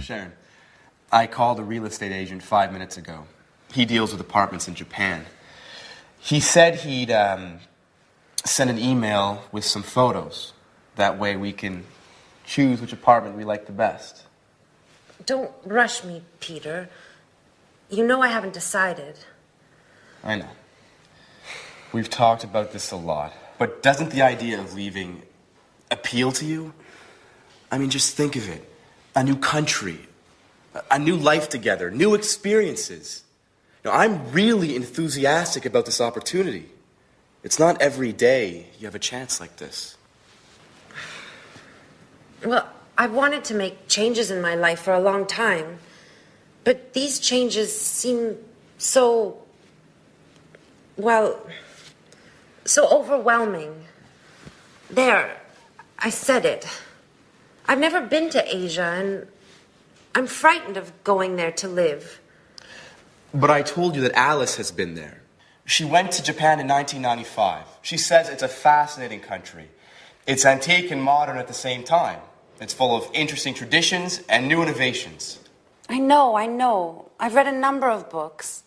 Sharon, I called a real estate agent 5 minutes ago. He deals with apartments in Japan. He said he'd send an email with some photos. That way we can choose which apartment we like the best. Don't rush me, Peter. You know I haven't decided. I know. We've talked about this a lot. But doesn't the idea of leaving appeal to you? I mean, just think of it. A new country, a new life together, new experiences. You know, I'm really enthusiastic about this opportunity. It's not every day you have a chance like this. Well, I've wanted to make changes in my life for a long time. But these changes seem so, well, so overwhelming. There, I said it. I've never been to Asia, and I'm frightened of going there to live. But I told you that Alice has been there. She went to Japan in 1995. She says it's a fascinating country. It's antique and modern at the same time. It's full of interesting traditions and new innovations. I know. I've read a number of books.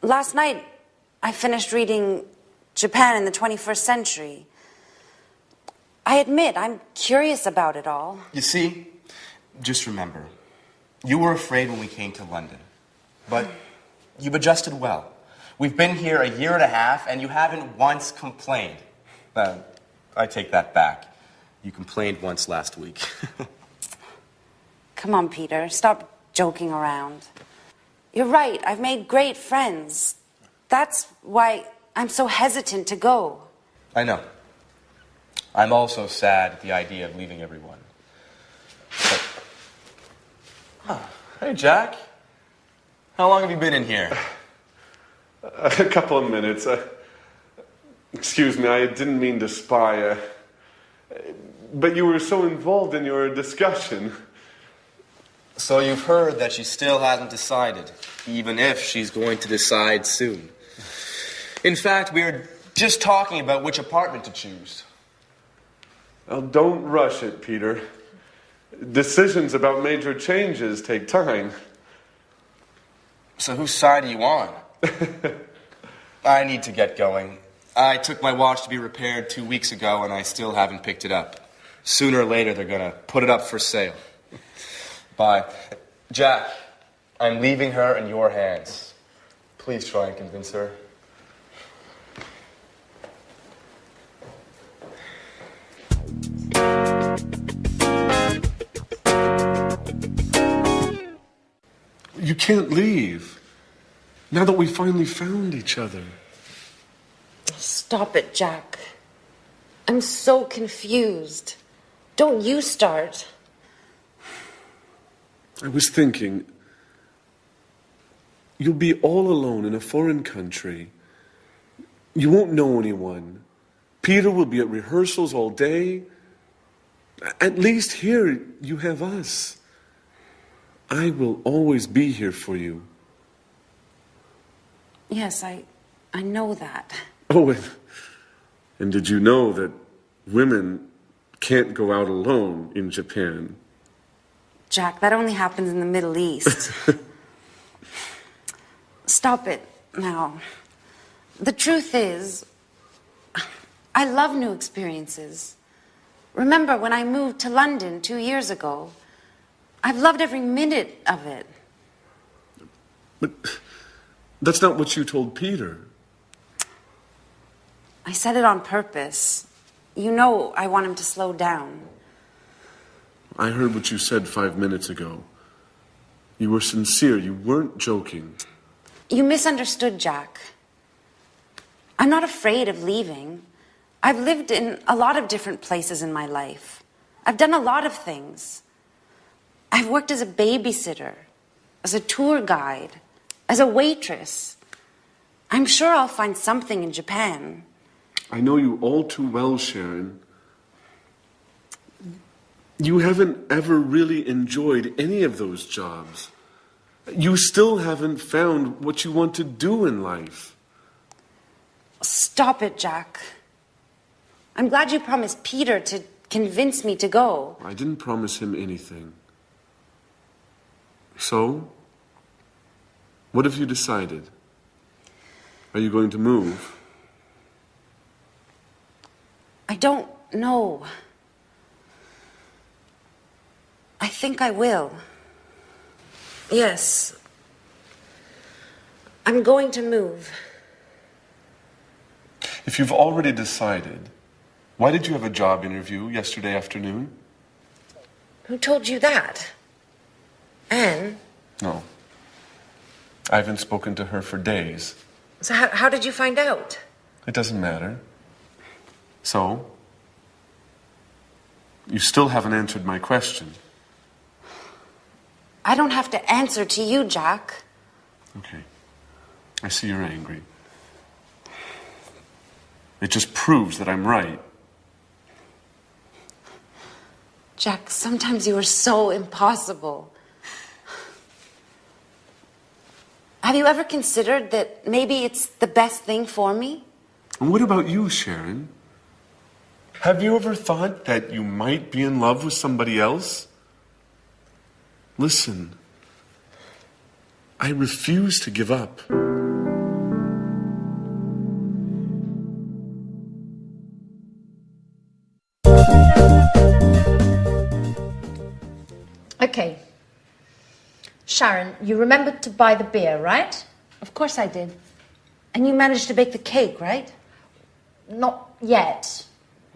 Last night, I finished reading Japan in the 21st Century. I admit, I'm curious about it all. You see, just remember, you were afraid when we came to London, but you've adjusted well. We've been here a year and a half, and you haven't once complained. I take that back. You complained once last week. Come on, Peter, stop joking around. You're right, I've made great friends. That's why I'm so hesitant to go. I know. I'm also sad at the idea of leaving everyone. But... Hey, Jack. How long have you been in here? A couple of minutes. Excuse me, I didn't mean to spy. But you were so involved in your discussion. So you've heard that she still hasn't decided, even if she's going to decide soon. In fact, we were just talking about which apartment to choose. Well, don't rush it, Peter. Decisions about major changes take time. So whose side are you on? I need to get going. I took my watch to be repaired 2 weeks ago, and I still haven't picked it up. Sooner or later, they're going to put it up for sale. Bye. Jack, I'm leaving her in your hands. Please try and convince her. You can't leave. Now that we finally found each other. Stop it, Jack. I'm so confused. Don't you start. I was thinking, you'll be all alone in a foreign country. You won't know anyone. Peter will be at rehearsals all day. At least here you have us. I will always be here for you. Yes, I know that. Oh, and did you know that women can't go out alone in Japan? Jack, that only happens in the Middle East. Stop it now. The truth is, I love new experiences. Remember when I moved to London 2 years ago? I've loved every minute of it. But that's not what you told Peter. I said it on purpose. You know I want him to slow down. I heard what you said 5 minutes ago. You were sincere. You weren't joking. You misunderstood, Jack. I'm not afraid of leaving. I've lived in a lot of different places in my life. I've done a lot of things. I've worked as a babysitter, as a tour guide, as a waitress. I'm sure I'll find something in Japan. I know you all too well, Sharon. You haven't ever really enjoyed any of those jobs. You still haven't found what you want to do in life. Stop it, Jack. I'm glad you promised Peter to convince me to go. I didn't promise him anything. So, what have you decided? Are you going to move? I don't know. I think I will. Yes. I'm going to move. If you've already decided, why did you have a job interview yesterday afternoon? Who told you that? Anne? No. I haven't spoken to her for days. So how did you find out? It doesn't matter. So, you still haven't answered my question. I don't have to answer to you, Jack. Okay. I see you're angry. It just proves that I'm right. Jack, sometimes you are so impossible. Have you ever considered that maybe it's the best thing for me? And what about you, Sharon? Have you ever thought that you might be in love with somebody else? Listen, I refuse to give up. Okay. Sharon, you remembered to buy the beer, right? Of course I did. And you managed to bake the cake, right? Not yet.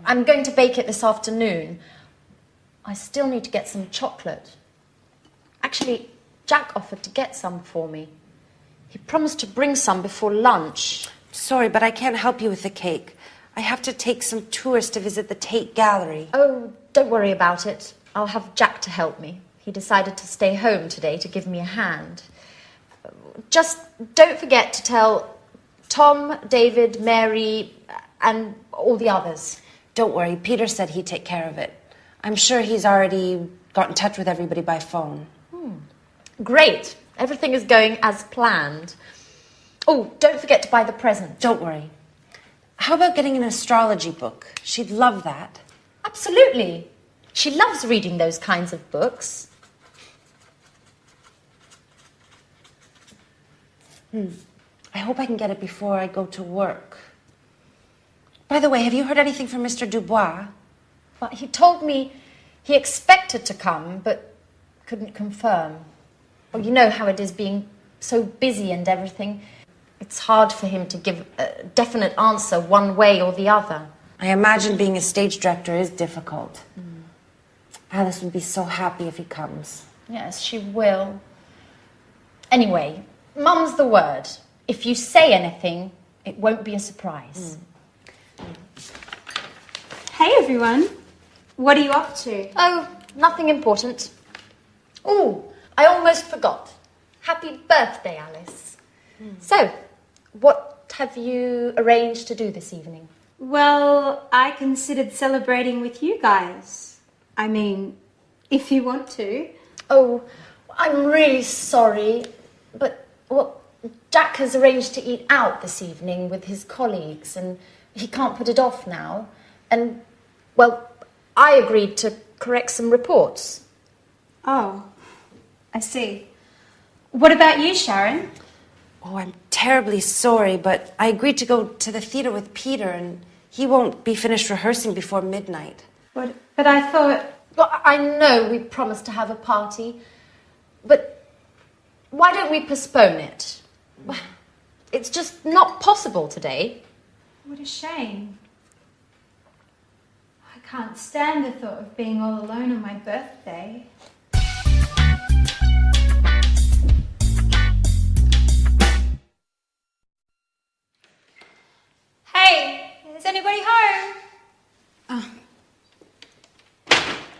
I'm going to bake it this afternoon. I still need to get some chocolate. Actually, Jack offered to get some for me. He promised to bring some before lunch. Sorry, but I can't help you with the cake. I have to take some tourists to visit the Tate Gallery. Oh, don't worry about it. I'll have Jack to help me. He decided to stay home today to give me a hand. Just don't forget to tell Tom, David, Mary, and all the others. Don't worry, Peter said he'd take care of it. I'm sure he's already got in touch with everybody by phone. Great. Everything is going as planned. Oh, don't forget to buy the present. Don't worry. How about getting an astrology book? She'd love that. Absolutely. She loves reading those kinds of books. I hope I can get it before I go to work. By the way, have you heard anything from Mr. Dubois? But he told me he expected to come, but couldn't confirm. Well, you know how it is being so busy and everything. It's hard for him to give a definite answer one way or the other. I imagine being a stage director is difficult. Alice would be so happy if he comes. Yes, she will. Anyway, Mum's the word. If you say anything, it won't be a surprise. Hey everyone, what are you up to? Oh, nothing important. Oh, I almost forgot. Happy birthday, Alice. So, what have you arranged to do this evening? Well, I considered celebrating with you guys. I mean, if you want to. Oh, I'm really sorry, but, well, Jack has arranged to eat out this evening with his colleagues, and he can't put it off now. And, well, I agreed to correct some reports. Oh, I see. What about you, Sharon? Oh, I'm terribly sorry, but I agreed to go to the theater with Peter, and he won't be finished rehearsing before midnight. But I thought... Well, I know we promised to have a party, but why don't we postpone it? It's just not possible today. What a shame. I can't stand the thought of being all alone on my birthday. Hey, is anybody home?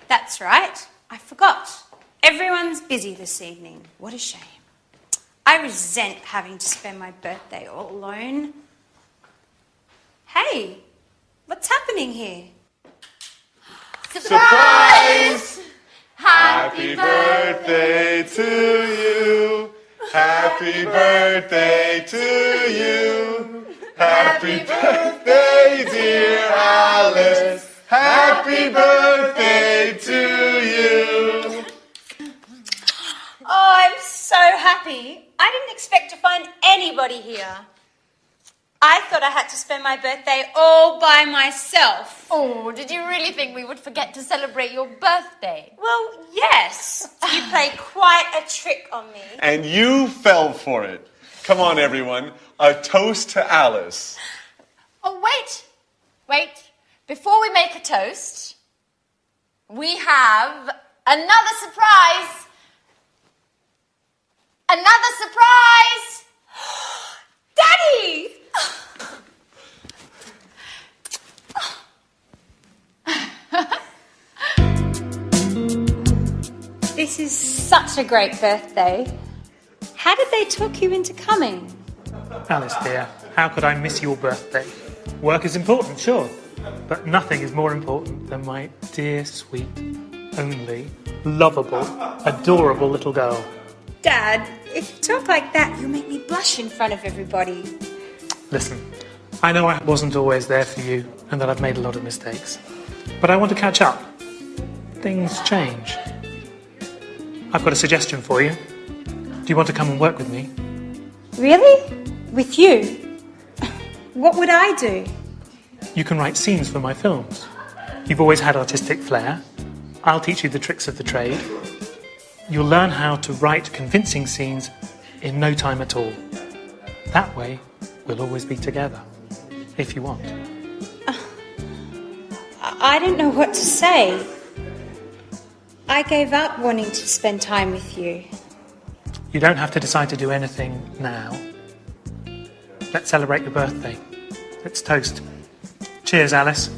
That's right, I forgot. Everyone's busy this evening. What a shame. I resent having to spend my birthday all alone. Hey, what's happening here? Surprise! Happy birthday to you. Happy birthday to you. Happy birthday, dear Alice. Happy birthday to you. Oh, I'm happy. I didn't expect to find anybody here. I thought I had to spend my birthday all by myself. Oh, did you really think we would forget to celebrate your birthday? Well, yes. You played quite a trick on me. And you fell for it. Come on, everyone. A toast to Alice. Oh, wait. Before we make a toast, we have another surprise. Another surprise! Daddy! This is such a great birthday. How did they talk you into coming? Alice, dear, how could I miss your birthday? Work is important, sure, but nothing is more important than my dear, sweet, only, lovable, adorable little girl. Dad, if you talk like that, you'll make me blush in front of everybody. Listen, I know I wasn't always there for you and that I've made a lot of mistakes, but I want to catch up. Things change. I've got a suggestion for you. Do you want to come and work with me? Really? With you? What would I do? You can write scenes for my films. You've always had artistic flair. I'll teach you the tricks of the trade. You'll learn how to write convincing scenes in no time at all. That way, we'll always be together, if you want. I don't know what to say. I gave up wanting to spend time with you. You don't have to decide to do anything now. Let's celebrate your birthday. Let's toast. Cheers, Alice.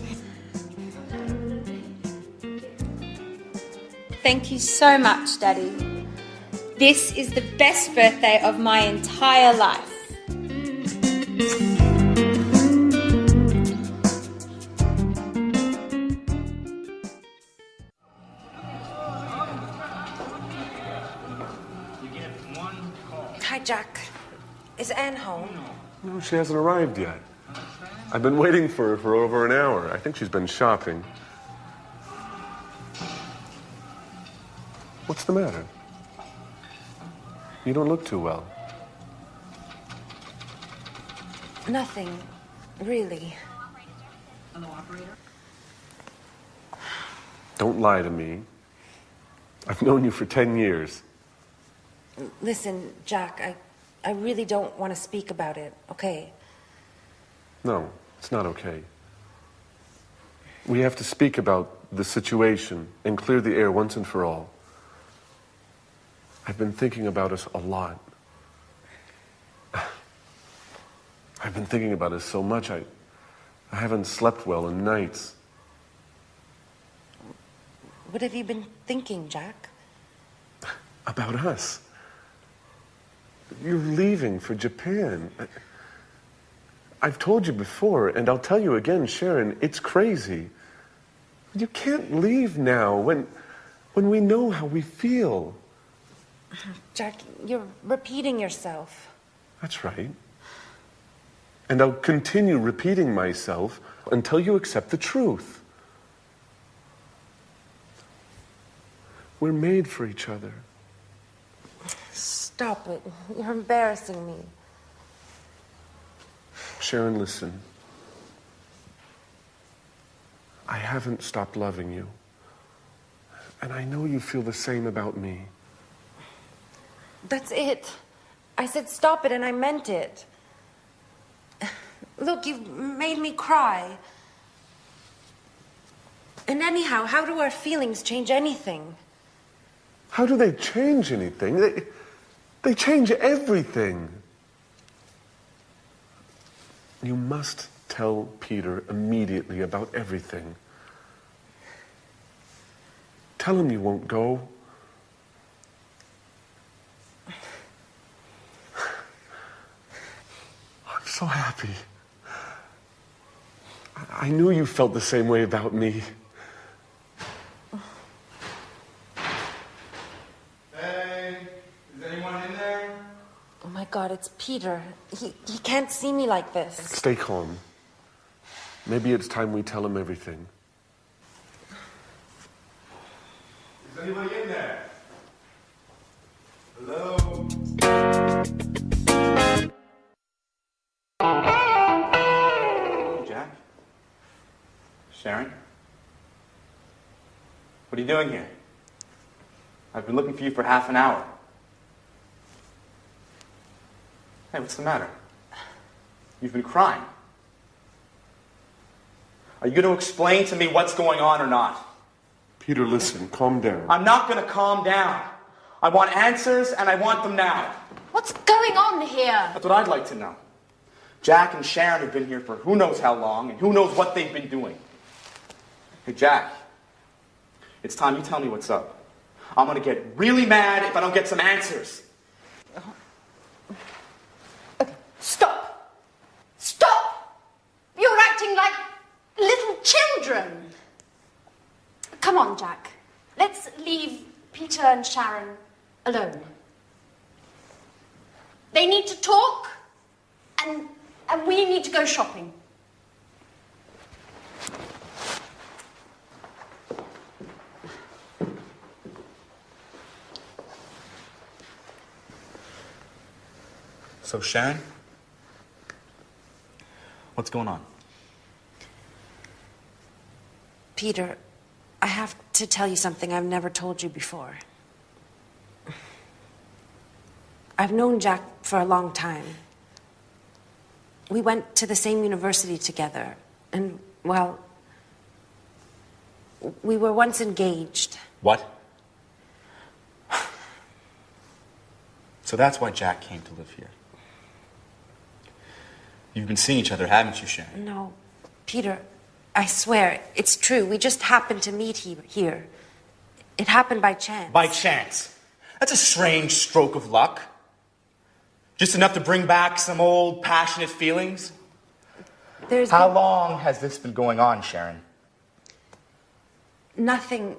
Thank you so much, Daddy. This is the best birthday of my entire life. Hi, Jack. Is Anne home? No, she hasn't arrived yet. I've been waiting for her for over an hour. I think she's been shopping. What's the matter? You don't look too well. Nothing, really. Don't lie to me. I've known you for 10 years. Listen, Jack, I really don't want to speak about it, okay? No, it's not okay. We have to speak about the situation and clear the air once and for all. I've been thinking about us a lot. I've been thinking about us so much, I haven't slept well in nights. What have you been thinking, Jack? About us. You're leaving for Japan. I've told you before, and I'll tell you again, Sharon, it's crazy. You can't leave now when we know how we feel. Jack, you're repeating yourself. That's right. And I'll continue repeating myself until you accept the truth. We're made for each other. Stop it. You're embarrassing me. Sharon, listen. I haven't stopped loving you. And I know you feel the same about me. That's it. I said stop it and I meant it. Look, you've made me cry. And anyhow, how do our feelings change anything? How do they change anything? They change everything. You must tell Peter immediately about everything. Tell him you won't go. I'm so happy. I knew you felt the same way about me. Hey, is anyone in there? Oh my God, it's Peter. He can't see me like this. Stay calm. Maybe it's time we tell him everything. Is anybody in there? Hello? What are you doing here? I've been looking for you for half an hour. Hey, what's the matter? You've been crying. Are you going to explain to me what's going on or not? Peter, listen, calm down. I'm not going to calm down. I want answers, and I want them now. What's going on here? That's what I'd like to know. Jack and Sharon have been here for who knows how long, and who knows what they've been doing. Hey, Jack, it's time you tell me what's up. I'm going to get really mad if I don't get some answers. Stop! Stop! You're acting like little children. Come on, Jack. Let's leave Peter and Sharon alone. They need to talk, and we need to go shopping. So, Sharon? What's going on? Peter, I have to tell you something I've never told you before. I've known Jack for a long time. We went to the same university together, and, well, we were once engaged. What? So that's why Jack came to live here. You've been seeing each other, haven't you, Sharon? No, Peter, I swear, it's true. We just happened to meet here. It happened by chance. By chance. That's a strange stroke of luck. Just enough to bring back some old passionate feelings. How long has this been going on, Sharon? Nothing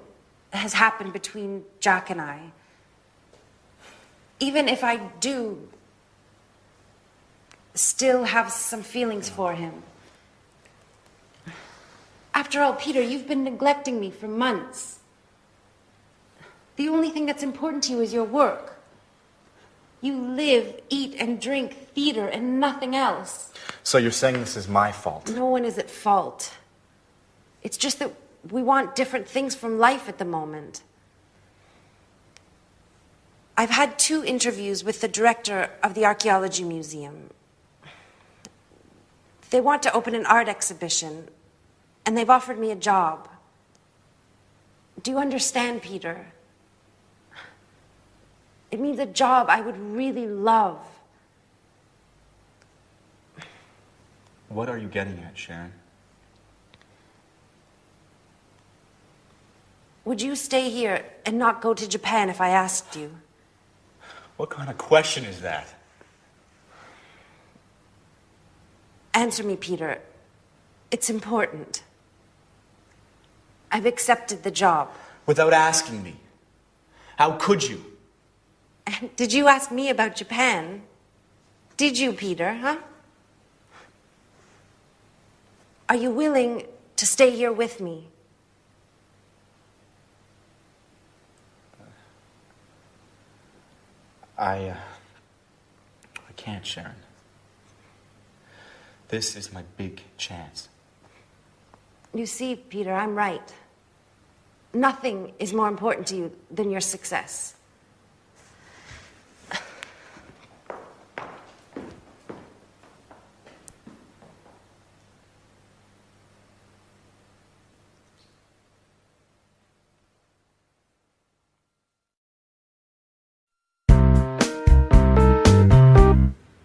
has happened between Jack and I. Even if I do still have some feelings for him. After all, Peter, you've been neglecting me for months. The only thing that's important to you is your work. You live, eat, and drink theater and nothing else. So you're saying this is my fault? No one is at fault. It's just that we want different things from life at the moment. I've had 2 interviews with the director of the Archaeology Museum. They want to open an art exhibition, and they've offered me a job. Do you understand, Peter? It means a job I would really love. What are you getting at, Sharon? Would you stay here and not go to Japan if I asked you? What kind of question is that? Answer me, Peter. It's important. I've accepted the job. Without asking me. How could you? And did you ask me about Japan? Did you, Peter, huh? Are you willing to stay here with me? I can't, Sharon. This is my big chance. You see, Peter, I'm right. Nothing is more important to you than your success.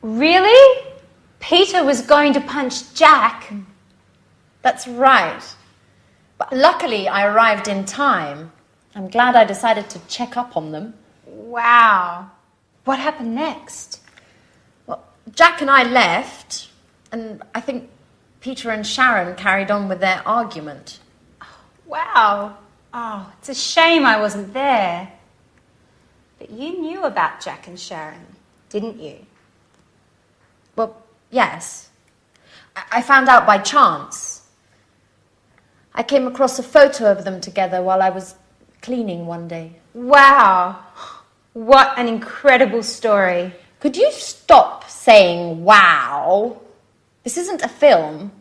Really? Peter was going to punch Jack? That's right. But luckily I arrived in time. I'm glad I decided to check up on them. Wow. What happened next? Well, Jack and I left, and I think Peter and Sharon carried on with their argument. Wow. Oh, it's a shame I wasn't there. But you knew about Jack and Sharon, didn't you? Well, yes. I found out by chance. I came across a photo of them together while I was cleaning one day. Wow. What an incredible story. Could you stop saying wow? This isn't a film.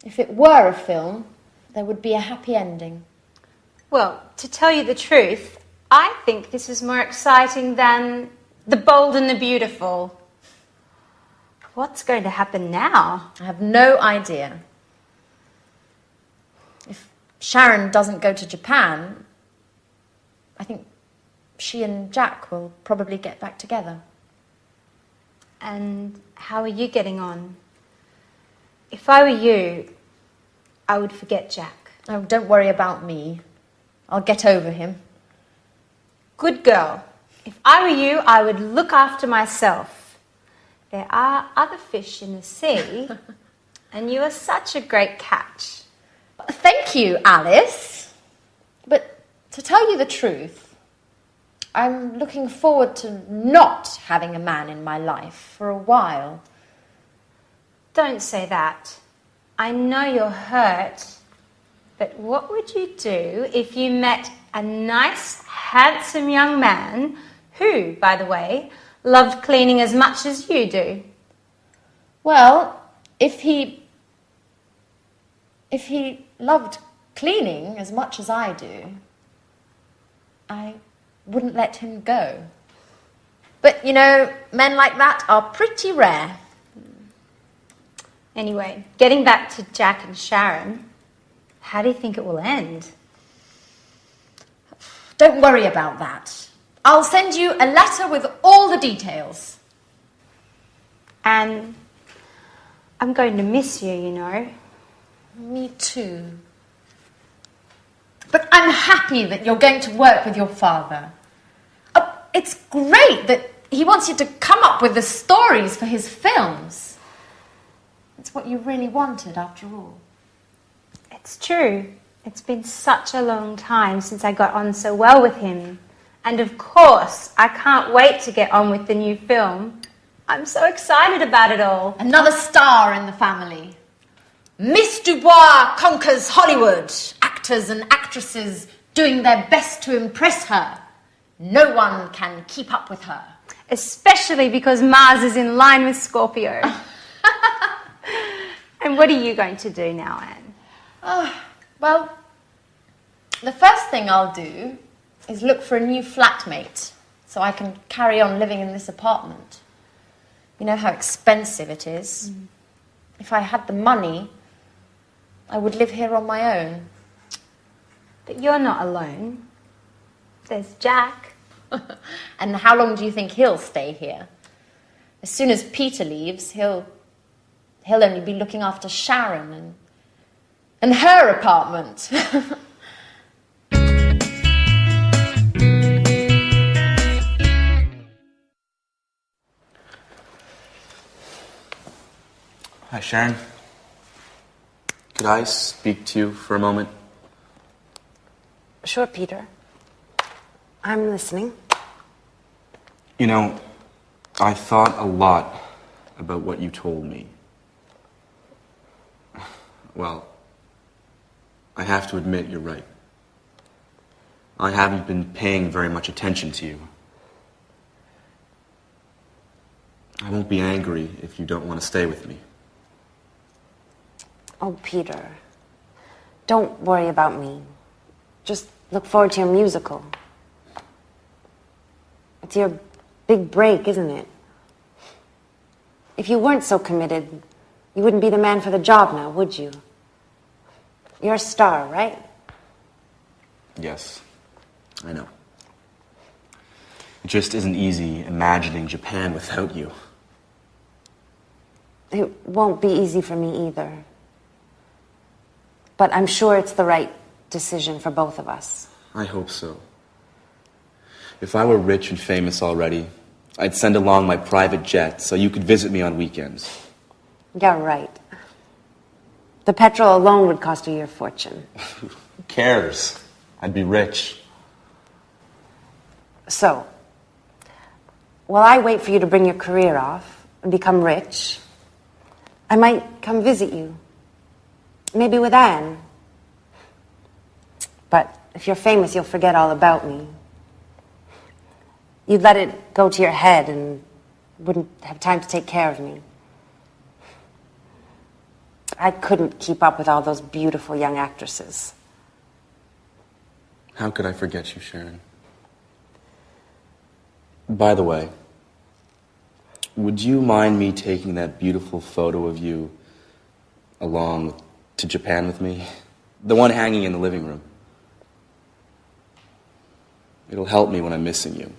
If it were a film, there would be a happy ending. Well, to tell you the truth, I think this is more exciting than The Bold and the Beautiful. What's going to happen now? I have no idea. If Sharon doesn't go to Japan, I think she and Jack will probably get back together. And how are you getting on? If I were you, I would forget Jack. Oh, don't worry about me. I'll get over him. Good girl. If I were you, I would look after myself. There are other fish in the sea, and you are such a great catch. Thank you, Alice. But to tell you the truth, I'm looking forward to not having a man in my life for a while. Don't say that. I know you're hurt, but what would you do if you met a nice, handsome young man who, by the way, loved cleaning as much as you do? Well, if he loved cleaning as much as I do, I wouldn't let him go. But, you know, men like that are pretty rare. Anyway, getting back to Jack and Sharon, how do you think it will end? Don't worry about that. I'll send you a letter with all the details. And I'm going to miss you, you know. Me too. But I'm happy that you're going to work with your father. It's great that he wants you to come up with the stories for his films. It's what you really wanted, after all. It's true. It's been such a long time since I got on so well with him. And of course, I can't wait to get on with the new film. I'm so excited about it all. Another star in the family. Miss Dubois conquers Hollywood. Actors and actresses doing their best to impress her. No one can keep up with her. Especially because Mars is in line with Scorpio. And what are you going to do now, Anne? Well, the first thing I'll do is look for a new flatmate so I can carry on living in this apartment. You know how expensive it is. If I had the money, I would live here on my own. But you're not alone. There's Jack. And how long do you think he'll stay here? As soon as Peter leaves, he'll only be looking after Sharon and her apartment. Hi, Sharon. Could I speak to you for a moment? Sure, Peter. I'm listening. You know, I thought a lot about what you told me. Well, I have to admit you're right. I haven't been paying very much attention to you. I won't be angry if you don't want to stay with me. Oh, Peter. Don't worry about me. Just look forward to your musical. It's your big break, isn't it? If you weren't so committed, you wouldn't be the man for the job now, would you? You're a star, right? Yes, I know. It just isn't easy imagining Japan without you. It won't be easy for me either. But I'm sure it's the right decision for both of us. I hope so. If I were rich and famous already, I'd send along my private jet so you could visit me on weekends. Yeah, right. The petrol alone would cost you your fortune. Who cares? I'd be rich. So, while I wait for you to bring your career off and become rich, I might come visit you. Maybe with Anne. But if you're famous, you'll forget all about me. You'd let it go to your head and wouldn't have time to take care of me. I couldn't keep up with all those beautiful young actresses. How could I forget you, Sharon? By the way, would you mind me taking that beautiful photo of you along to Japan with me? The one hanging in the living room. It'll help me when I'm missing you.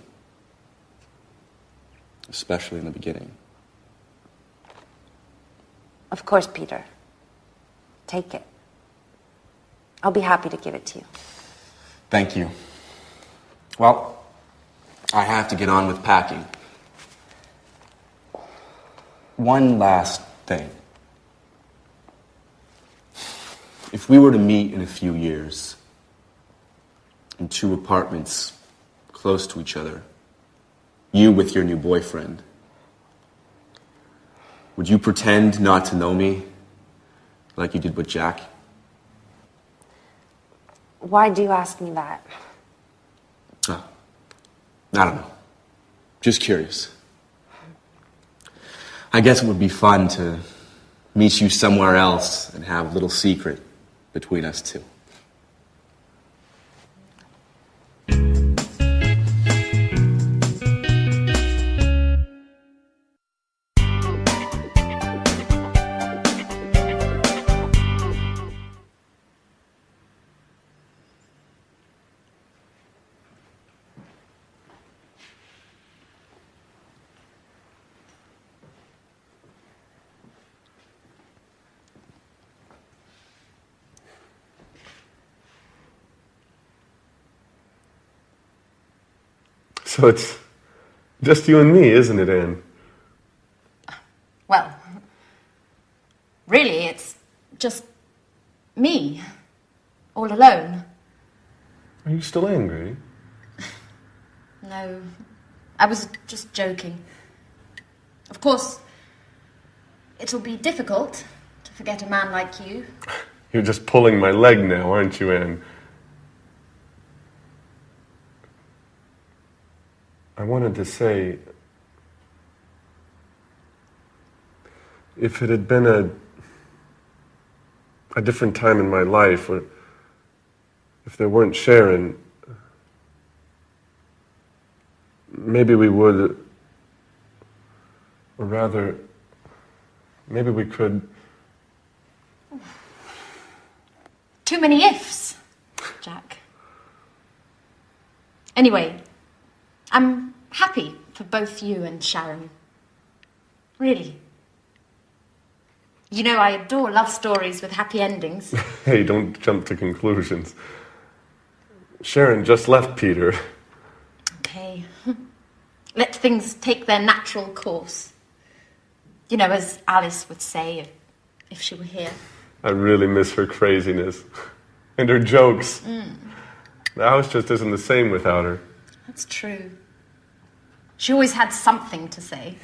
Especially in the beginning. Of course, Peter. Take it. I'll be happy to give it to you. Thank you. Well, I have to get on with packing. One last thing. If we were to meet in a few years, in 2 apartments close to each other, you with your new boyfriend, would you pretend not to know me like you did with Jack? Why do you ask me that? Oh, I don't know. Just curious. I guess it would be fun to meet you somewhere else and have a little secret between us two. So it's just you and me, isn't it, Anne? Well, really, it's just me, all alone. Are you still angry? No, I was just joking. Of course, it'll be difficult to forget a man like you. You're just pulling my leg now, aren't you, Anne? I wanted to say, if it had been a different time in my life, or if there weren't Sharon, maybe we would, or rather, maybe we could. Too many ifs, Jack. Anyway, I'm happy for both you and Sharon. Really. You know, I adore love stories with happy endings. Hey, don't jump to conclusions. Sharon just left Peter. Okay. Let things take their natural course. You know, as Alice would say if she were here. I really miss her craziness. And her jokes. The house just isn't the same without her. That's true. She always had something to say.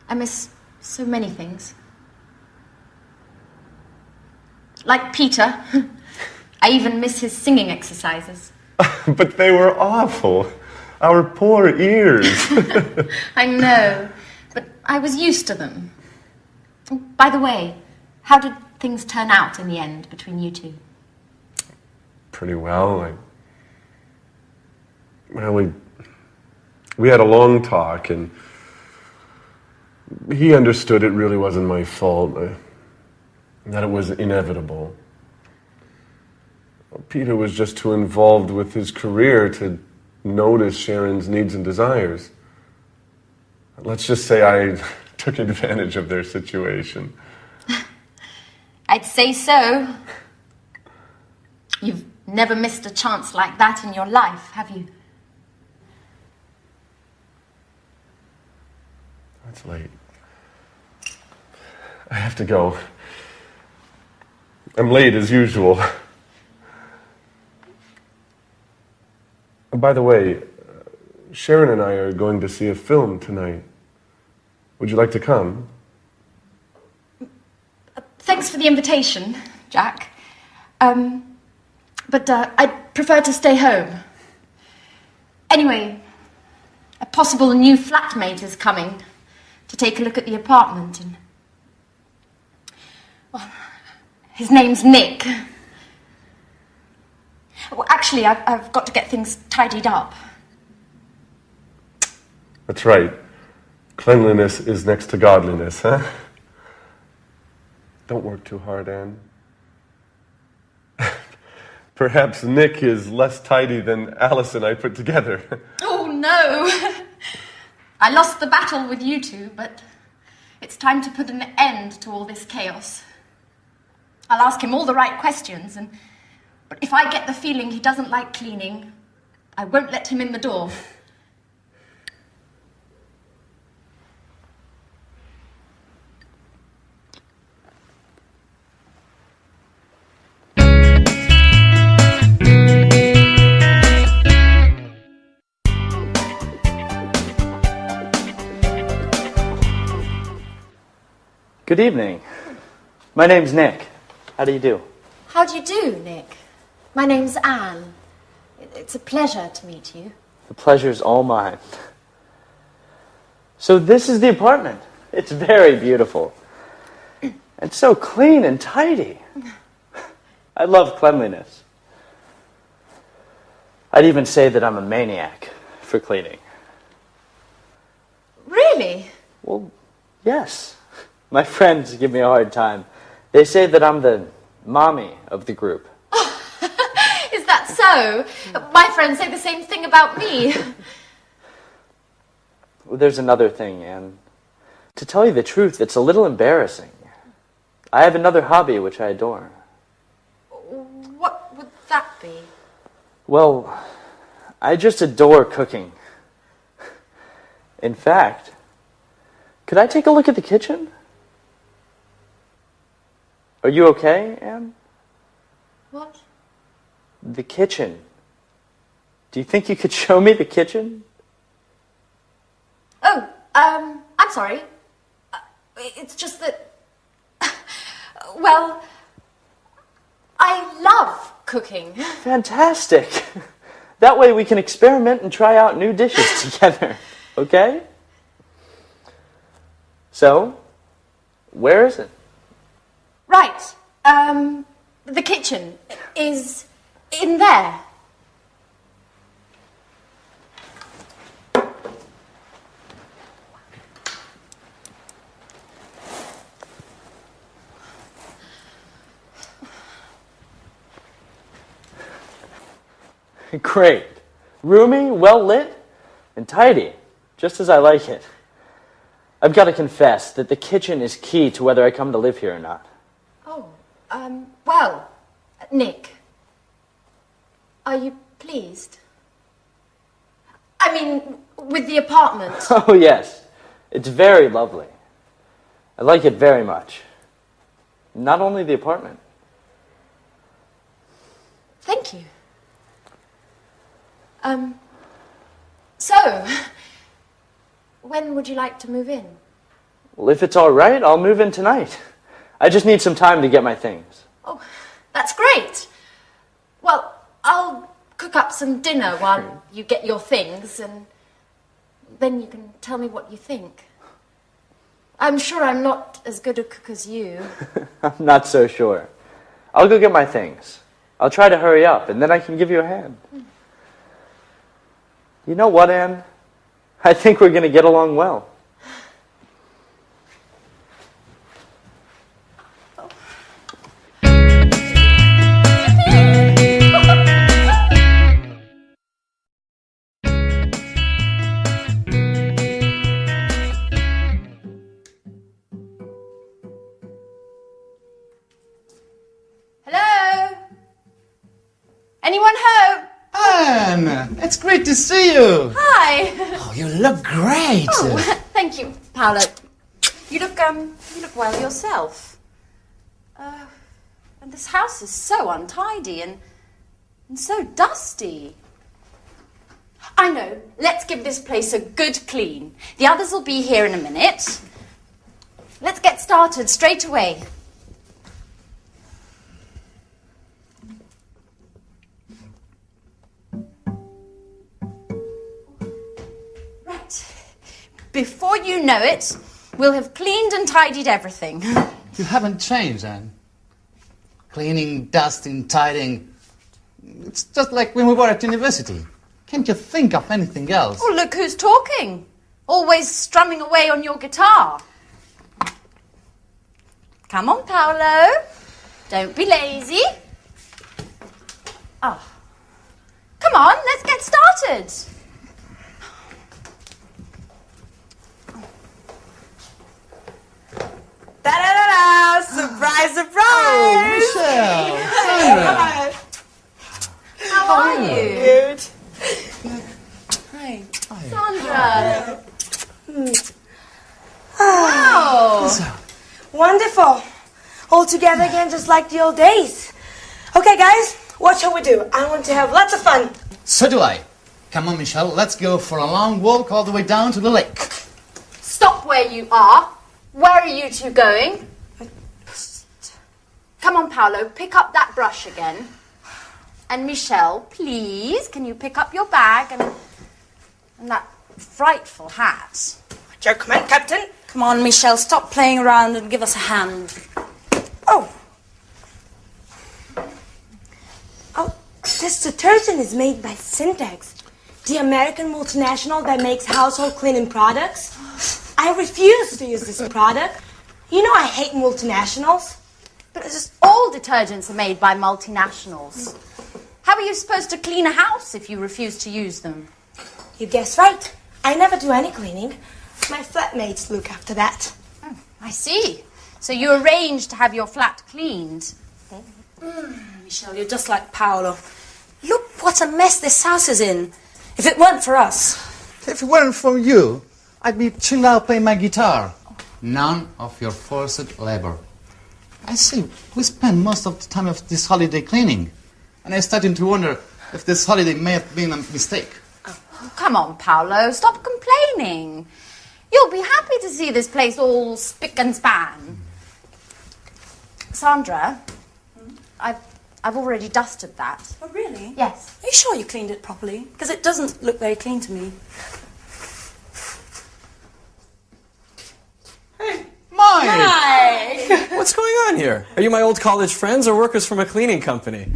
I miss so many things. Like Peter. I even miss his singing exercises. But they were awful. Our poor ears. I know, but I was used to them. Oh, by the way, how did things turn out in the end between you two? Pretty well. We had a long talk, and he understood it really wasn't my fault, that it was inevitable. Peter was just too involved with his career to notice Sharon's needs and desires. Let's just say I took advantage of their situation. I'd say so. You've never missed a chance like that in your life, have you? It's late. I have to go. I'm late as usual. By the way, Sharon and I are going to see a film tonight. Would you like to come? Thanks for the invitation, Jack. But I'd prefer to stay home. Anyway, a possible new flatmate is coming to take a look at the apartment, and His name's Nick. Well, actually, I've got to get things tidied up. That's right. Cleanliness is next to godliness, huh? Don't work too hard, Anne. Perhaps Nick is less tidy than Alice and I put together. Oh, no. I lost the battle with you two, but it's time to put an end to all this chaos. I'll ask him all the right questions, but if I get the feeling he doesn't like cleaning, I won't let him in the door. Good evening. My name's Nick. How do you do? How do you do, Nick? My name's Anne. It's a pleasure to meet you. The pleasure's all mine. So this is the apartment. It's very beautiful. And so clean and tidy. I love cleanliness. I'd even say that I'm a maniac for cleaning. Really? Well, yes. My friends give me a hard time. They say that I'm the mommy of the group. Is that so? My friends say the same thing about me. Well, there's another thing, Anne. To tell you the truth, it's a little embarrassing. I have another hobby which I adore. What would that be? Well, I just adore cooking. In fact, could I take a look at the kitchen? Are you okay, Anne? What? The kitchen. Do you think you could show me the kitchen? Oh, I'm sorry. It's just that... Well, I love cooking. Fantastic. That way we can experiment and try out new dishes together. Okay? So, where is it? Right. The kitchen is in there. Great. Roomy, well lit, and tidy, just as I like it. I've got to confess that the kitchen is key to whether I come to live here or not. Oh, well, Nick, are you pleased? I mean, with the apartment. Oh, yes. It's very lovely. I like it very much. Not only the apartment. Thank you. So, when would you like to move in? Well, if it's all right, I'll move in tonight. I just need some time to get my things. Oh, that's great. Well, I'll cook up some dinner while you get your things, and then you can tell me what you think. I'm sure I'm not as good a cook as you. I'm not so sure. I'll go get my things. I'll try to hurry up, and then I can give you a hand. You know what, Anne? I think we're going to get along well. Hello? Anyone home? Anne, it's great to see you. Hi. Oh, you look great. Oh, thank you, Paolo. You look well yourself. And this house is so untidy and so dusty. I know. Let's give this place a good clean. The others will be here in a minute. Let's get started straight away. Right. Before you know it, we'll have cleaned and tidied everything. You haven't changed, Anne. Cleaning, dusting, tidying. It's just like when we were at university. Can't you think of anything else? Oh, look who's talking. Always strumming away on your guitar. Come on, Paolo. Don't be lazy. Oh. Come on, let's get started. Da-da-da-da! Surprise, surprise! Michelle! Sandra! How are you? Good. Sandra. Wow. Wonderful. All together again, just like the old days. Okay, guys, what shall we do? I want to have lots of fun. So do I. Come on, Michelle, let's go for a long walk all the way down to the lake. Stop where you are. Where are you two going? Come on, Paolo, pick up that brush again. And Michelle, please, can you pick up your bag and that frightful hat? Your command, Captain. Come on, Michelle, stop playing around and give us a hand. Oh. Oh, this detergent is made by Syntex, the American multinational that makes household cleaning products. I refuse to use this product. You know I hate multinationals. But it's just all detergents are made by multinationals. How are you supposed to clean a house if you refuse to use them? You guessed right. I never do any cleaning. My flatmates look after that. Oh, I see. So you arranged to have your flat cleaned. Michelle, you're just like Paolo. Look what a mess this house is in. If it weren't for us. If it weren't for you, I'd be chilled out playing my guitar. None of your forced labor. I see, we spend most of the time of this holiday cleaning. And I'm starting to wonder if this holiday may have been a mistake. Oh, come on, Paolo, stop complaining. You'll be happy to see this place all spick and span. Sandra, I've already dusted that. Oh, really? Yes. Are you sure you cleaned it properly? Because it doesn't look very clean to me. Mike! What's going on here? Are you my old college friends or workers from a cleaning company?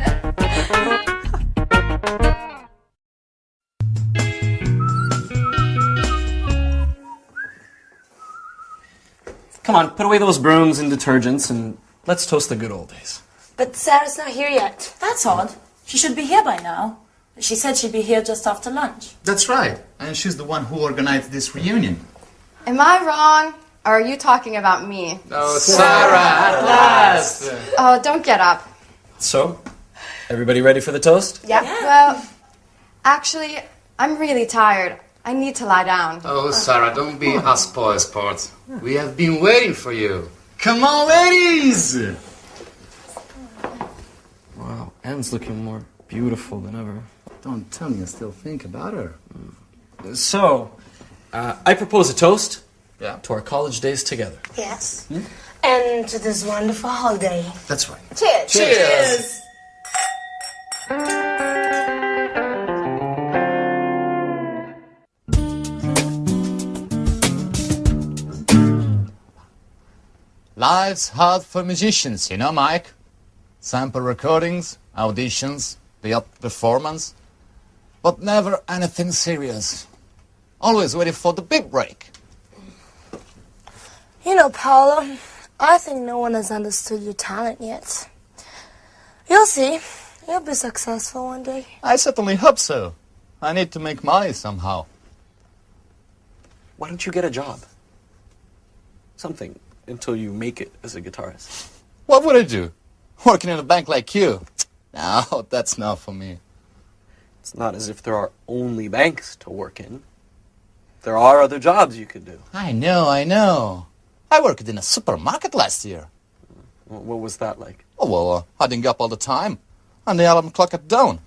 Come on, put away those brooms and detergents and let's toast the good old days. But Sarah's not here yet. That's odd. She should be here by now. She said she'd be here just after lunch. That's right. And she's the one who organized this reunion. Am I wrong? Or are you talking about me? Oh, Sarah, at last! Oh, don't get up. So, everybody ready for the toast? Yeah. Well, actually, I'm really tired. I need to lie down. Oh, Sarah, don't be a spoil sport. We have been waiting for you. Come on, ladies! Wow, Anne's looking more beautiful than ever. Don't tell me you still think about her. So, I propose a toast to our college days together. Yes. And to this wonderful holiday. That's right. Cheers. Cheers. Life's hard for musicians, you know, Mike. Sample recordings, auditions, the odd performance. But never anything serious. Always waiting for the big break. You know, Paolo, I think no one has understood your talent yet. You'll see. You'll be successful one day. I certainly hope so. I need to make money somehow. Why don't you get a job? Something, until you make it as a guitarist. What would I do? Working in a bank like you? No, that's not for me. It's not as if there are only banks to work in. There are other jobs you could do. I know. I worked in a supermarket last year. What was that like? Oh, well, hiding up all the time. And the alarm clock at dawn.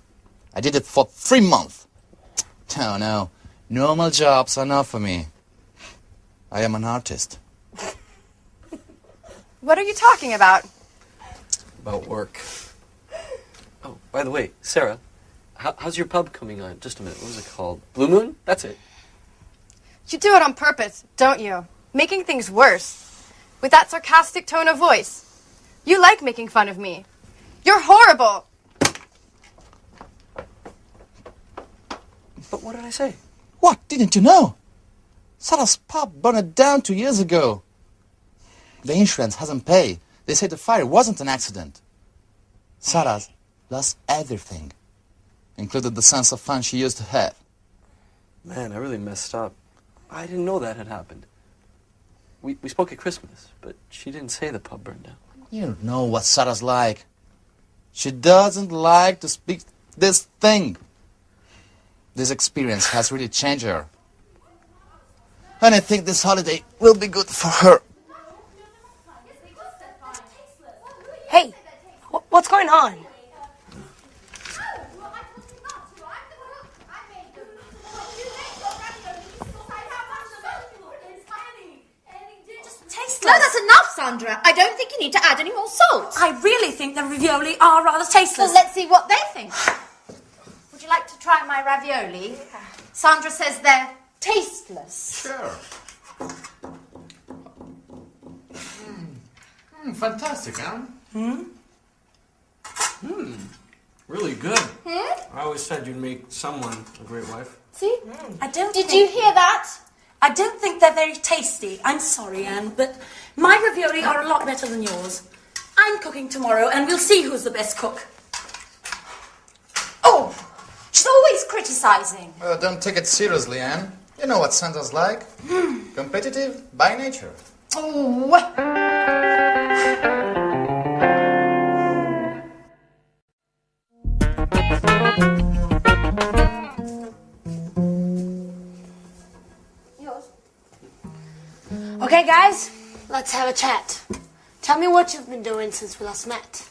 I did it for 3 months. Oh, no. Normal jobs are not for me. I am an artist. What are you talking about? About work. Oh, by the way, Sarah, how's your pub coming on? Just a minute, what was it called? Blue Moon? That's it. You do it on purpose, don't you? Making things worse. with that sarcastic tone of voice. You like making fun of me. You're horrible. But what did I say? What? Didn't you know? Sarah's pub burned down 2 years ago. The insurance hasn't paid. They say the fire wasn't an accident. Sarah's lost everything, including the sense of fun she used to have. Man, I really messed up. I didn't know that had happened. We spoke at Christmas, but she didn't say the pub burned down. You know what Sarah's like. She doesn't like to speak this thing. This experience has really changed her. And I think this holiday will be good for her. Hey, what's going on? No, that's enough, Sandra. I don't think you need to add any more salt. I really think the ravioli are rather tasteless. Well, let's see what they think. Would you like to try my ravioli? Sandra says they're tasteless. Sure. Fantastic, huh? Really good. I always said you'd make someone a great wife. See? Did you hear that? I don't think they're very tasty. I'm sorry, Anne, but my ravioli are a lot better than yours. I'm cooking tomorrow, and we'll see who's the best cook. Oh, she's always criticising. Don't take it seriously, Anne. You know what Santa's like. Competitive by nature. Oh. Okay, guys, let's have a chat. Tell me what you've been doing since we last met.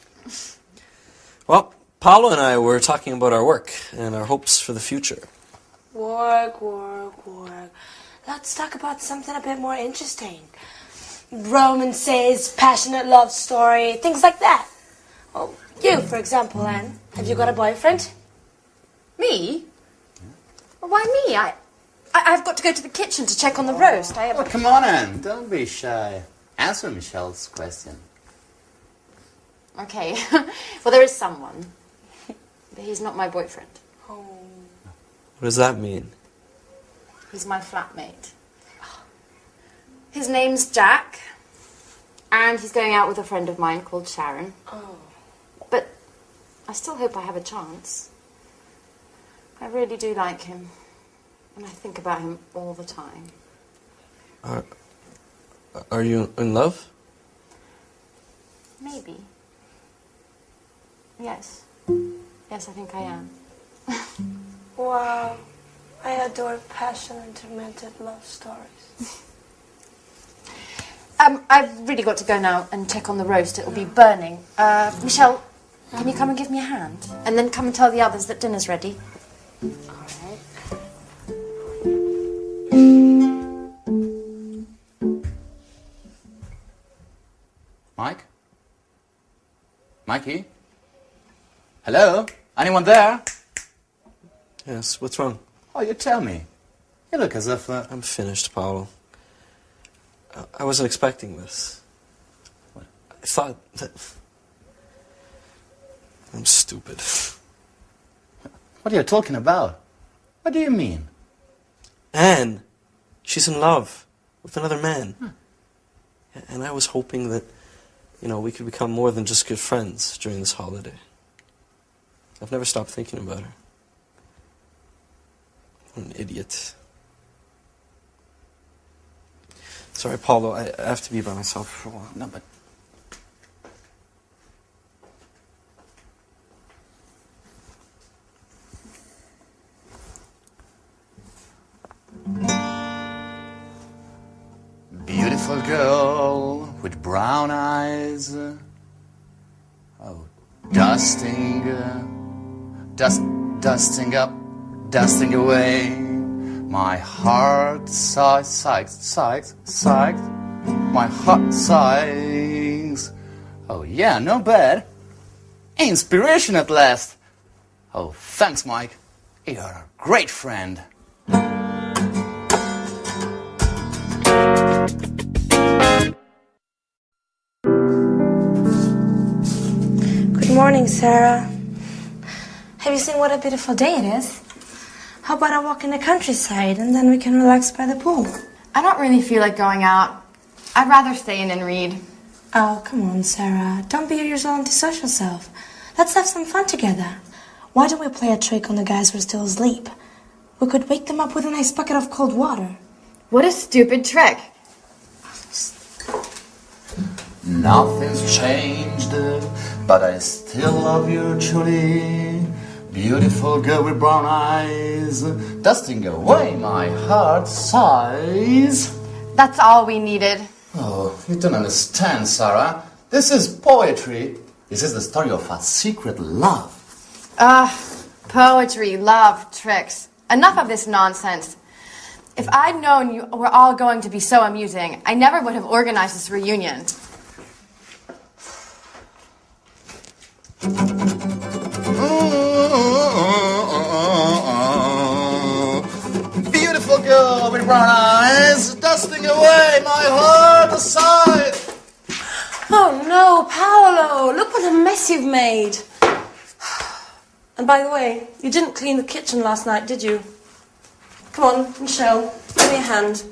Well, Paolo and I were talking about our work and our hopes for the future. Work, work, work. Let's talk about something a bit more interesting. Romances, passionate love story, things like that. Oh, you, for example, Anne. Have you got a boyfriend? Me? Well, why me? I've got to go to the kitchen to check on the roast. Oh, come on, Anne. Don't be shy. Answer Michelle's question. Okay. Well, there is someone. But he's not my boyfriend. What does that mean? He's my flatmate. His name's Jack. And he's going out with a friend of mine called Sharon. Oh. But I still hope I have a chance. I really do like him. And I think about him all the time. Are you in love? Maybe. Yes. Yes, I think I am. Wow. I adore passionate and tormented love stories. I've really got to go now and check on the roast. It'll be burning. Michelle, can you come and give me a hand? And then come and tell the others that dinner's ready. Mike? Mikey? Hello? Anyone there? Yes, what's wrong? Oh, you tell me. You look as if... I'm finished, Paolo. I wasn't expecting this. What? I thought that... I'm stupid. What are you talking about? What do you mean? Anne, she's in love with another man. And I was hoping that, we could become more than just good friends during this holiday. I've never stopped thinking about her. What an idiot. Sorry, Paulo, I have to be by myself for a while. No, but... Beautiful girl with brown eyes. Oh, dusting up, dusting away. My heart sighs. My heart sighs. Oh yeah, no bad. Inspiration at last. Oh, thanks, Mike. You're a great friend. Morning, Sarah. Have you seen what a beautiful day it is? How about a walk in the countryside and then we can relax by the pool? I don't really feel like going out. I'd rather stay in and read. Oh, come on, Sarah. Don't be your usual antisocial self. Let's have some fun together. Why don't we play a trick on the guys who are still asleep? We could wake them up with a nice bucket of cold water. What a stupid trick. Nothing's changed, but I still love you truly. Beautiful girl with brown eyes, dusting away my heart sighs. That's all we needed. Oh, you don't understand, Sarah. This is poetry. This is the story of a secret love. Poetry, love, tricks. Enough of this nonsense. If I'd known you were all going to be so amusing, I never would have organized this reunion. Beautiful girl with brown eyes, dusting away my heart aside. Oh no, Paolo! Look what a mess you've made. And by the way, you didn't clean the kitchen last night, did you? Come on, Michelle, give me a hand.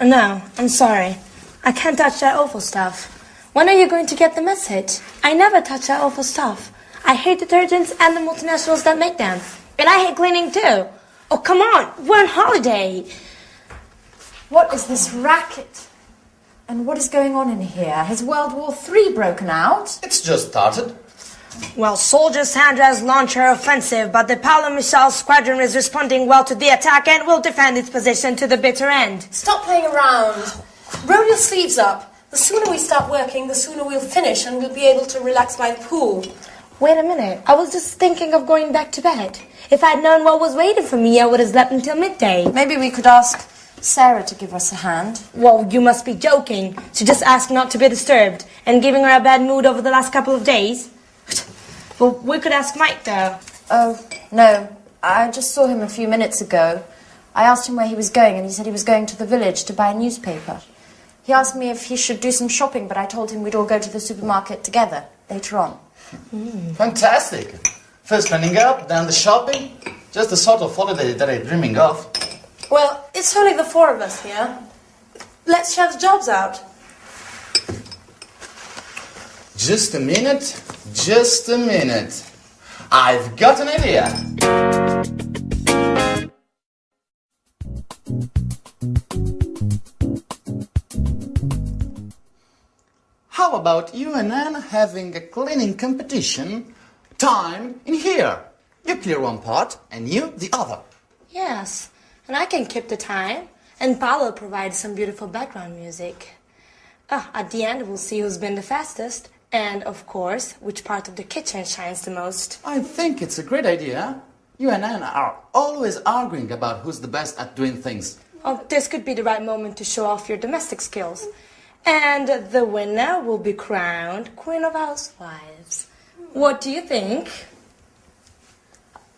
No, I'm sorry. I can't touch that awful stuff. When are you going to get the message? I never touch that awful stuff. I hate detergents and the multinationals that make them. And I hate cleaning too. Oh, come on, we're on holiday. What is this racket? And what is going on in here? Has World War III broken out? It's just started. Well, Soldier Sandra has launched her offensive, but the Paolo Michel squadron is responding well to the attack and will defend its position to the bitter end. Stop playing around. Roll your sleeves up. The sooner we start working, the sooner we'll finish and we'll be able to relax by the pool. Wait a minute. I was just thinking of going back to bed. If I'd known what was waiting for me, I would have slept until midday. Maybe we could ask Sarah to give us a hand. Well, you must be joking. She just asked not to be disturbed and giving her a bad mood over the last couple of days. Well, we could ask Mike, though. Oh, no. I just saw him a few minutes ago. I asked him where he was going, and he said he was going to the village to buy a newspaper. He asked me if he should do some shopping, but I told him we'd all go to the supermarket together later on. Fantastic. First cleaning up, then the shopping. Just the sort of holiday that I'm dreaming of. Well, it's only the four of us here. Let's share the jobs out. Just a minute. Just a minute. I've got an idea. How about you and Anne having a cleaning competition? Time in here. You clear one part and you the other. Yes, and I can keep the time. And Paolo provides some beautiful background music. At the end, we'll see who's been the fastest. And, of course, which part of the kitchen shines the most. I think it's a great idea. You and Anne are always arguing about who's the best at doing things. Oh, this could be the right moment to show off your domestic skills. And the winner will be crowned Queen of Housewives. What do you think?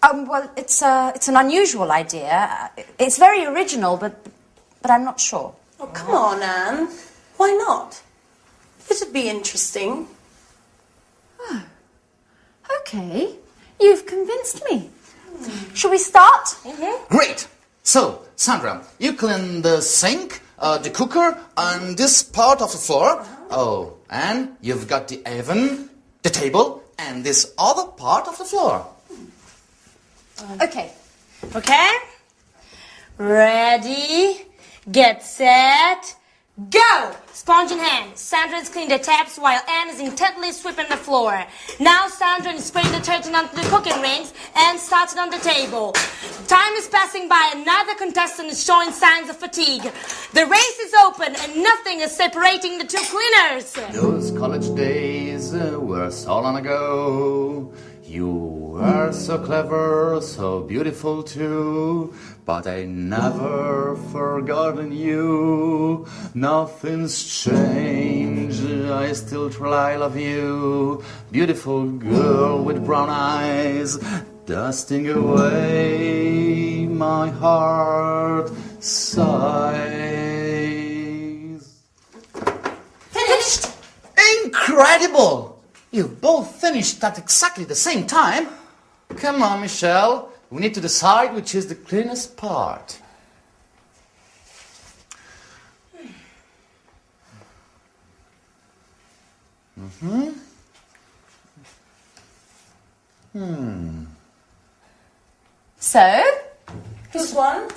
Well, it's an unusual idea. It's very original, but I'm not sure. Oh, come on, Anne. Why not? It'd be interesting. Okay, you've convinced me. Shall we start? Great! So, Sandra, you clean the sink, the cooker, and this part of the floor. Oh, and you've got the oven, the table, and this other part of the floor. Okay. Okay? Ready, get set, go! Sponge in hand. Sandra has cleaned the taps while Anne is intently sweeping the floor. Now Sandra is spraying detergent onto the cooking rings and starts it on the table. Time is passing by and neither contestant is showing signs of fatigue. The race is open and nothing is separating the two cleaners. Those college days were so long ago. You were so clever, so beautiful too. But I never forgotten you. Nothing's changed. I still try love you. Beautiful girl with brown eyes, dusting away my heart sighs. Finished! Incredible! You both finished at exactly the same time. Come on, Michelle. We need to decide which is the cleanest part. So, Who's won?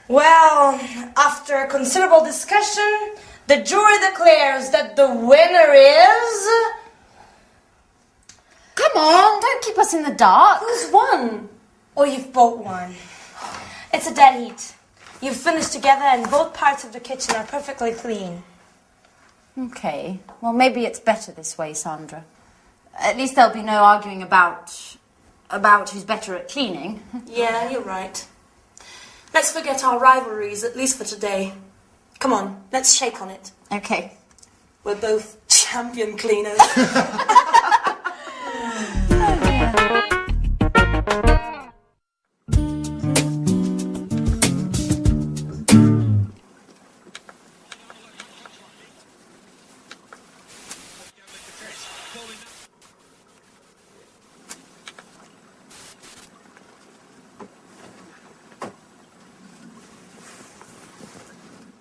Well, after considerable discussion, the jury declares that the winner is... come on, don't keep us in the dark. Who's won? Or you've both won. It's a dead heat. You've finished together and both parts of the kitchen are perfectly clean. Okay, well, maybe it's better this way, Sandra. At least there'll be no arguing about who's better at cleaning. Yeah, you're right. Let's forget our rivalries, at least for today. Come on, let's shake on it. Okay. We're both champion cleaners.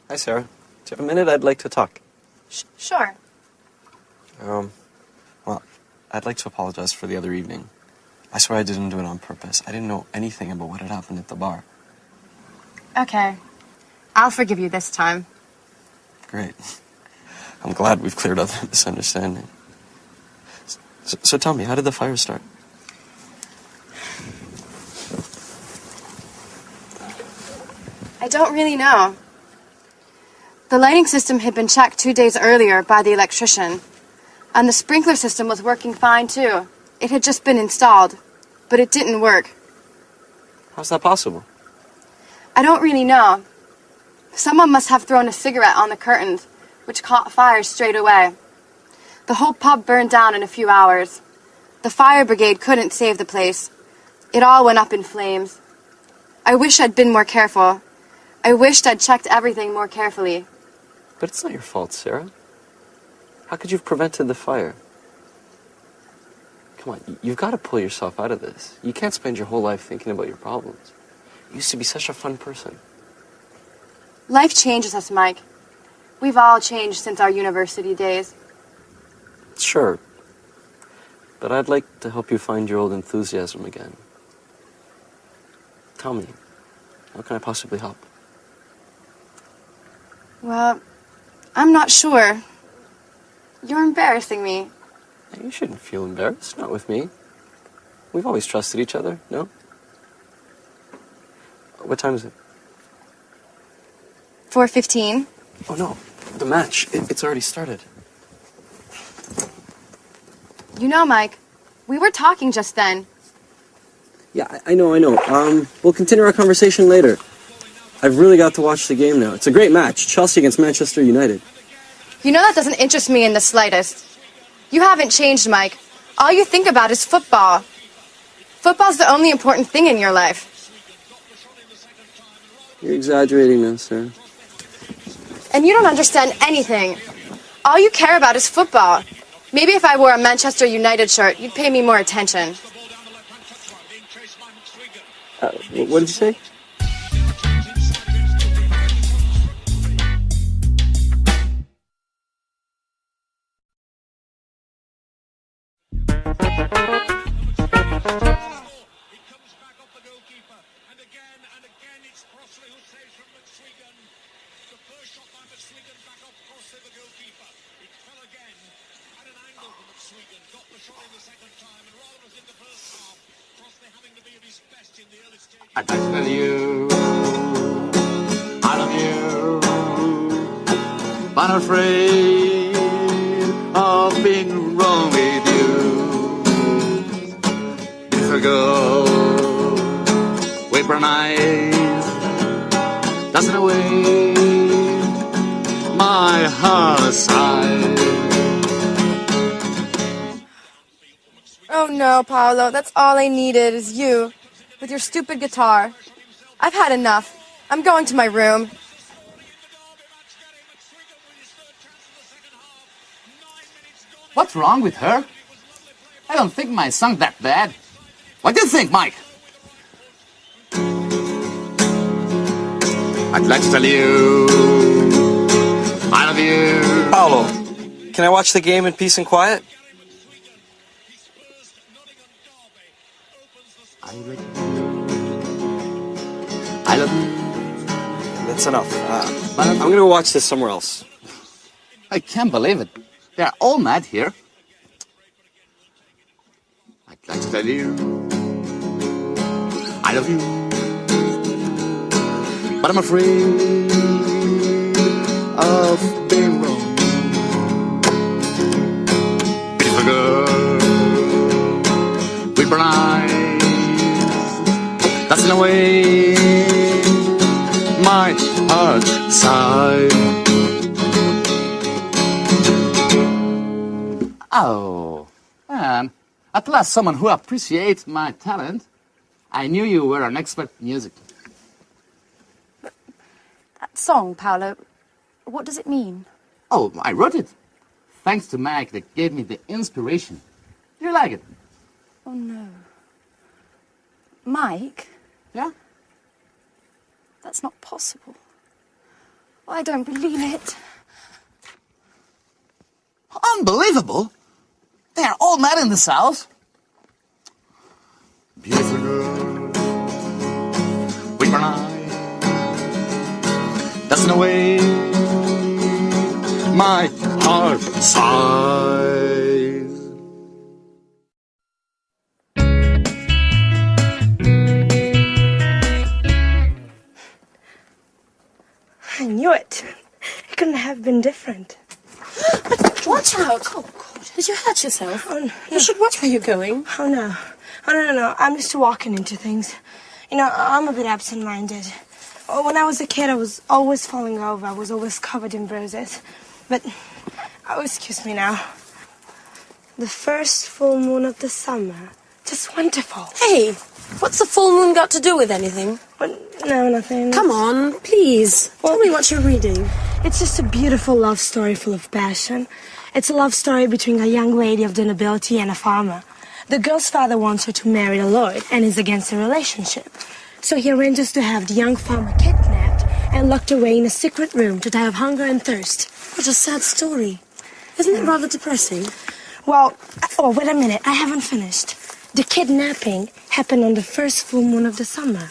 Hi, Sarah. Do you have a minute? I'd like to talk. Sure. Well, I'd like to apologize for the other evening. I swear I didn't do it on purpose. I didn't know anything about what had happened at the bar. Okay. I'll forgive you this time. Great. I'm glad we've cleared up that misunderstanding. So tell me, how did the fire start? I don't really know. The lighting system had been checked 2 days earlier by the electrician, and the sprinkler system was working fine too. It had just been installed, but it didn't work. How's that possible? I don't really know. Someone must have thrown a cigarette on the curtains, which caught fire straight away. The whole pub burned down in a few hours. The fire brigade couldn't save the place. It all went up in flames. I wish I'd been more careful. I wished I'd checked everything more carefully. But it's not your fault, Sarah. How could you have prevented the fire? Come on, you've got to pull yourself out of this. You can't spend your whole life thinking about your problems. You used to be such a fun person. Life changes us, Mike. We've all changed since our university days. Sure. But I'd like to help you find your old enthusiasm again. Tell me, how can I possibly help? Well, I'm not sure. You're embarrassing me. You shouldn't feel embarrassed, not with me. We've always trusted each other, no? What time is it? 4:15. Oh no, the match, it's already started. You know, Mike, we were talking just then. Yeah, I know. We'll continue our conversation later. I've really got to watch the game now. It's a great match, Chelsea against Manchester United. You know that doesn't interest me in the slightest. You haven't changed, Mike. All you think about is football. Football's the only important thing in your life. You're exaggerating now, Sarah. And you don't understand anything. All you care about is football. Maybe if I wore a Manchester United shirt, you'd pay me more attention. What did you say? I tell you, I love you, but I'm afraid of being wrong with you. Beautiful girl, with brown eyes, dancing away my heart's sight. Oh no, Paolo, that's all I needed is you, with your stupid guitar. I've had enough. I'm going to my room. What's wrong with her? I don't think my song that bad. What do you think, Mike? I'd like to tell you, I love you. Paolo, can I watch the game in peace and quiet? I love you. That's enough. I'm going to go watch this somewhere else. I can't believe it. They're all mad here. I'd like to tell you, I love you. But I'm afraid of being wrong. Beautiful girl with brown eyes, that's in a way my heart sighs. Oh, man. At last, someone who appreciates my talent. I knew you were an expert in music. That song, Paolo, what does it mean? Oh, I wrote it. Thanks to Mike that gave me the inspiration. You like it? Oh, no. Mike? Yeah? That's not possible. I don't believe it. Unbelievable. They are all mad in the South. Beautiful girl with brown eyes, that's in a way my heart sighs. I knew it. It couldn't have been different. Watch out! Oh, God. Did you hurt yourself? Oh, no. You should watch where you're going. Oh, no. Oh, no. I'm used to walking into things. You know, I'm a bit absent-minded. When I was a kid, I was always falling over. I was always covered in bruises. But, oh, excuse me now. The first full moon of the summer. Just wonderful. Hey, what's the full moon got to do with anything? No, nothing. Come on, please. Tell me what you're reading. It's just a beautiful love story full of passion. It's a love story between a young lady of the nobility and a farmer. The girl's father wants her to marry a lord and is against the relationship. So he arranges to have the young farmer kidnapped and locked away in a secret room to die of hunger and thirst. What a sad story. Isn't it rather depressing? Well, oh, wait a minute. I haven't finished. The kidnapping happened on the first full moon of the summer.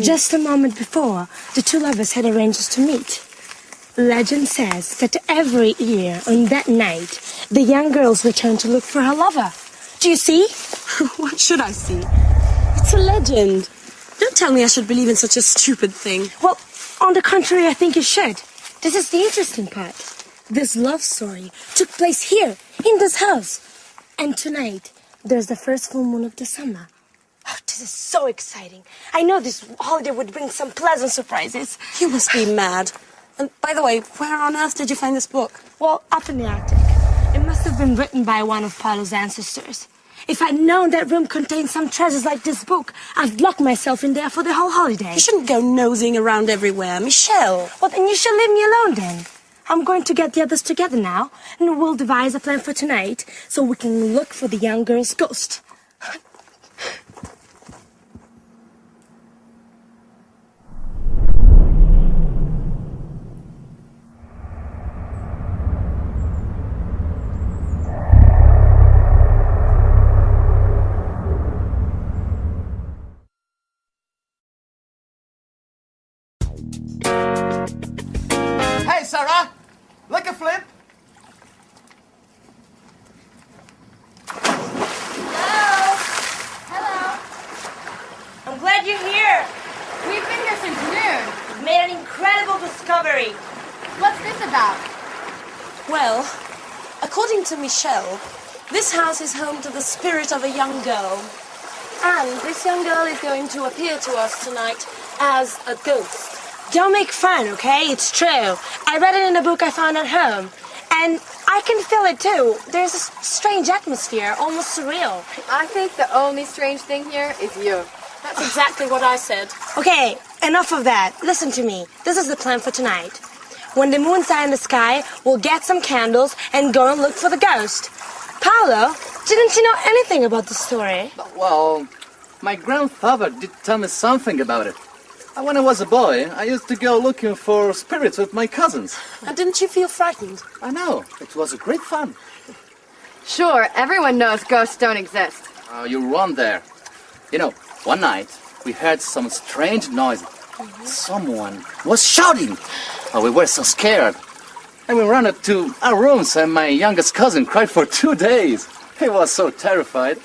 Just a moment before, the two lovers had arranged to meet. Legend says that every year on that night, the young girls return to look for her lover. Do you see? What should I see? It's a legend. Don't tell me I should believe in such a stupid thing. Well, on the contrary, I think you should. This is the interesting part. This love story took place here, in this house. And tonight, there's the first full moon of the summer. Oh, this is so exciting. I know this holiday would bring some pleasant surprises. You must be mad. And by the way, where on earth did you find this book? Well, up in the attic. It must have been written by one of Paolo's ancestors. If I'd known that room contained some treasures like this book, I'd lock myself in there for the whole holiday. You shouldn't go nosing around everywhere, Michelle. Well, then you should leave me alone then. I'm going to get the others together now, and we'll devise a plan for tonight so we can look for the young girl's ghost. Hey, Sarah! Like a flip? I'm glad you're here. We've been here since noon. We've made an incredible discovery. What's this about? Well, according to Michelle, this house is home to the spirit of a young girl. And this young girl is going to appear to us tonight as a ghost. Don't make fun, okay? It's true. I read it in a book I found at home. And I can feel it too. There's a strange atmosphere, almost surreal. I think the only strange thing here is you. That's exactly what I said. Okay, enough of that. Listen to me. This is the plan for tonight. When the moon's high in the sky, we'll get some candles and go and look for the ghost. Paolo, Didn't you know anything about the story? Well, my grandfather did tell me something about it. When I was a boy, I used to go looking for spirits with my cousins. And didn't you feel frightened? I know. It was great fun. Sure, everyone knows ghosts don't exist. Oh, you're wrong there. You know, one night, we heard some strange noise. Someone was shouting. Oh, we were so scared. And we ran up to our rooms, and my youngest cousin cried for 2 days. He was so terrified.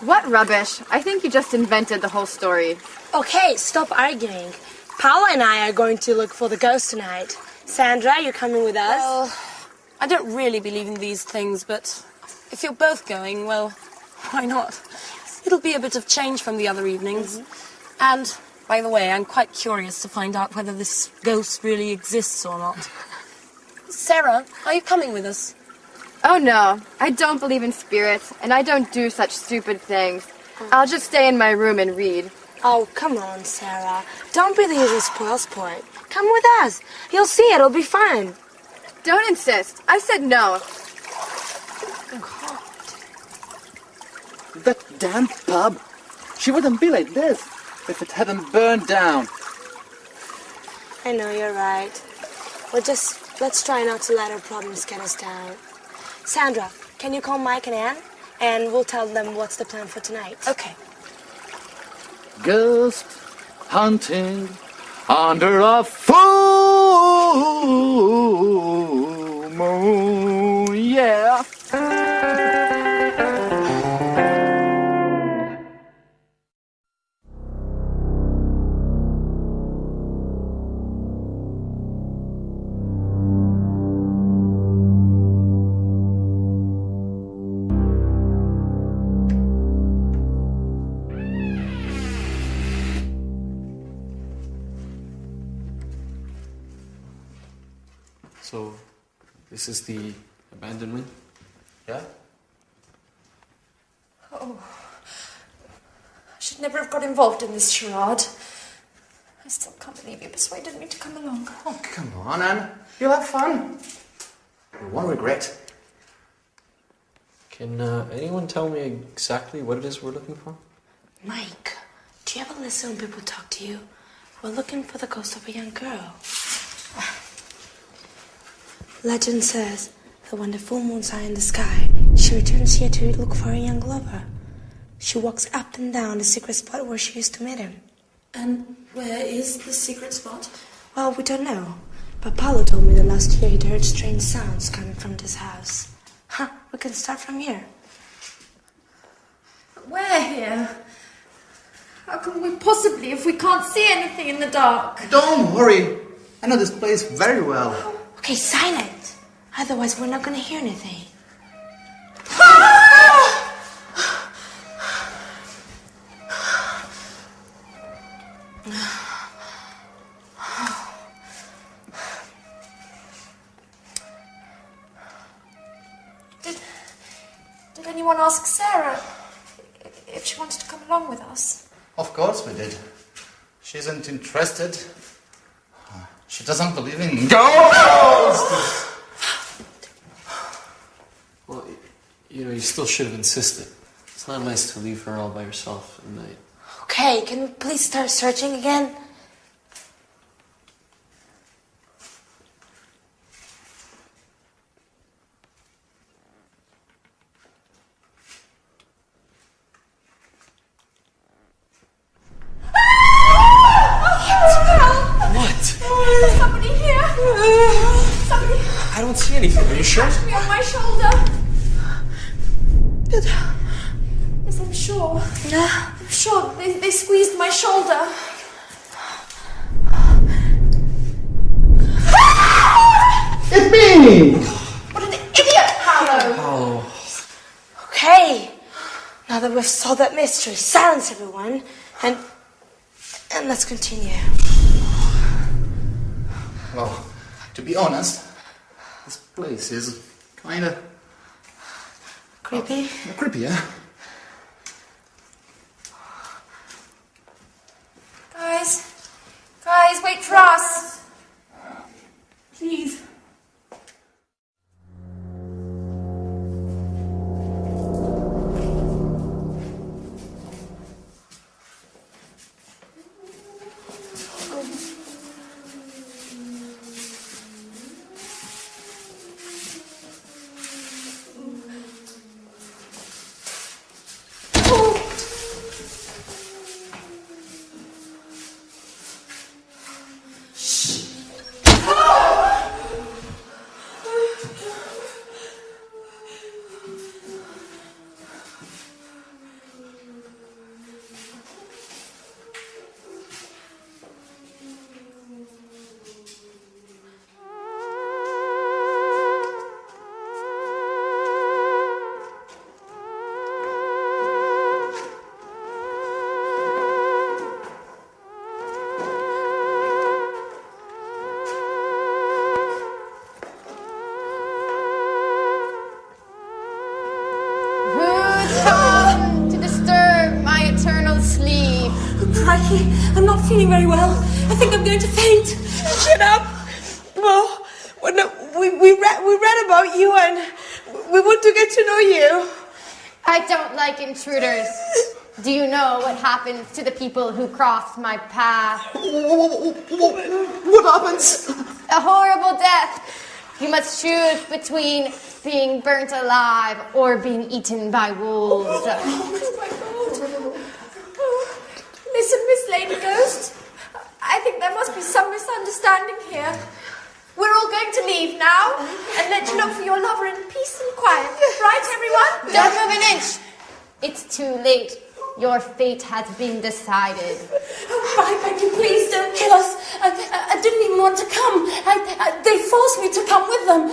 What rubbish. I think you just invented the whole story. Okay, stop arguing. Paula and I are going to look for the ghost tonight. Sandra, you coming with us? Well, I don't really believe in these things, but if you're both going, well, why not? It'll be a bit of change from the other evenings. And, by the way, I'm quite curious to find out whether this ghost really exists or not. Sarah, are you coming with us? Oh no, I don't believe in spirits, and I don't do such stupid things. I'll just stay in my room and read. Oh, come on, Sarah. Don't be the usual spoil sport. Come with us. You'll see, it'll be fun. Don't insist. I said no. That damn pub. She wouldn't be like this if it hadn't burned down. I know, you're right. Let's try not to let our problems get us down. Sandra, can you call Mike and Anne? And we'll tell them what's the plan for tonight. Okay. Ghost hunting under a full moon, yeah. So, this is the abandonment? Yeah? Oh, I should never have got involved in this charade. I still can't believe you persuaded me to come along. Oh, come on, Anne. You'll have fun. You won't regret. Can anyone tell me exactly what it is we're looking for? Mike, do you ever listen when people talk to you? We're looking for the ghost of a young girl. Legend says that when the full moons are in the sky, she returns here to look for a young lover. She walks up and down the secret spot where she used to meet him. And where is the secret spot? Well, we don't know. But Paolo told me that last year he'd heard strange sounds coming from this house. Huh, we can start from here. Where here? How can we possibly if we can't see anything in the dark? Don't worry. I know this place very well. Okay, silent. Otherwise, we're not going to hear anything. Did anyone ask Sarah if she wanted to come along with us? Of course we did. She isn't interested. She doesn't believe in ghosts! Well, you still should have insisted. It's not nice to leave her all by herself at night. Okay, can we please start searching again? What? Somebody here! Somebody I don't see anything. Are you sure? touched me on my shoulder! Yes, I'm sure. I'm sure they squeezed my shoulder. It's me! What an idiot, Paolo! Paolo. Okay, now that we've solved that mystery, silence everyone, and let's continue. Well, to be honest, this place is kinda Creepy? creepy, yeah? Guys, wait for us! Please. crikey, I'm not feeling very well. I think I'm going to faint. Shut up! Well, no, we read about you and we want to get to know you. I don't like intruders. Do you know what happens to the people who cross my path? What happens? A horrible death. You must choose between being burnt alive or being eaten by wolves. Oh my God. Listen, Miss Lady Ghost, I think there must be some misunderstanding here. We're all going to leave now and let you look for your lover in peace and quiet. Right, everyone? Don't move an inch. It's too late. Your fate has been decided. I beg you, please don't kill us. I didn't even want to come. They forced me to come with them.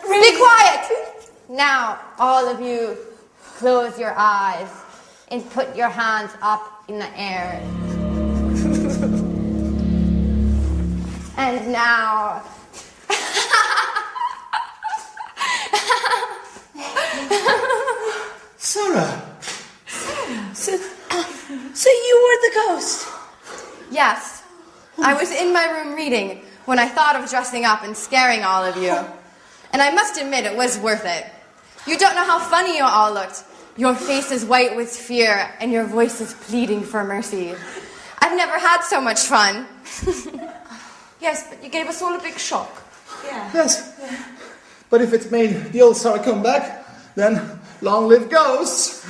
Be quiet! Now, all of you, close your eyes and put your hands up in the air. And now... Sarah. So you were the ghost? Yes. I was in my room reading when I thought of dressing up and scaring all of you. And I must admit it was worth it. You don't know how funny you all looked. Your face is white with fear and your voice is pleading for mercy. I've never had so much fun. Yes, but you gave us all a big shock. Yeah. Yes. But if it made the old Sarah come back, then long live ghosts.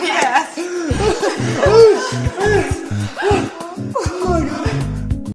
Yes.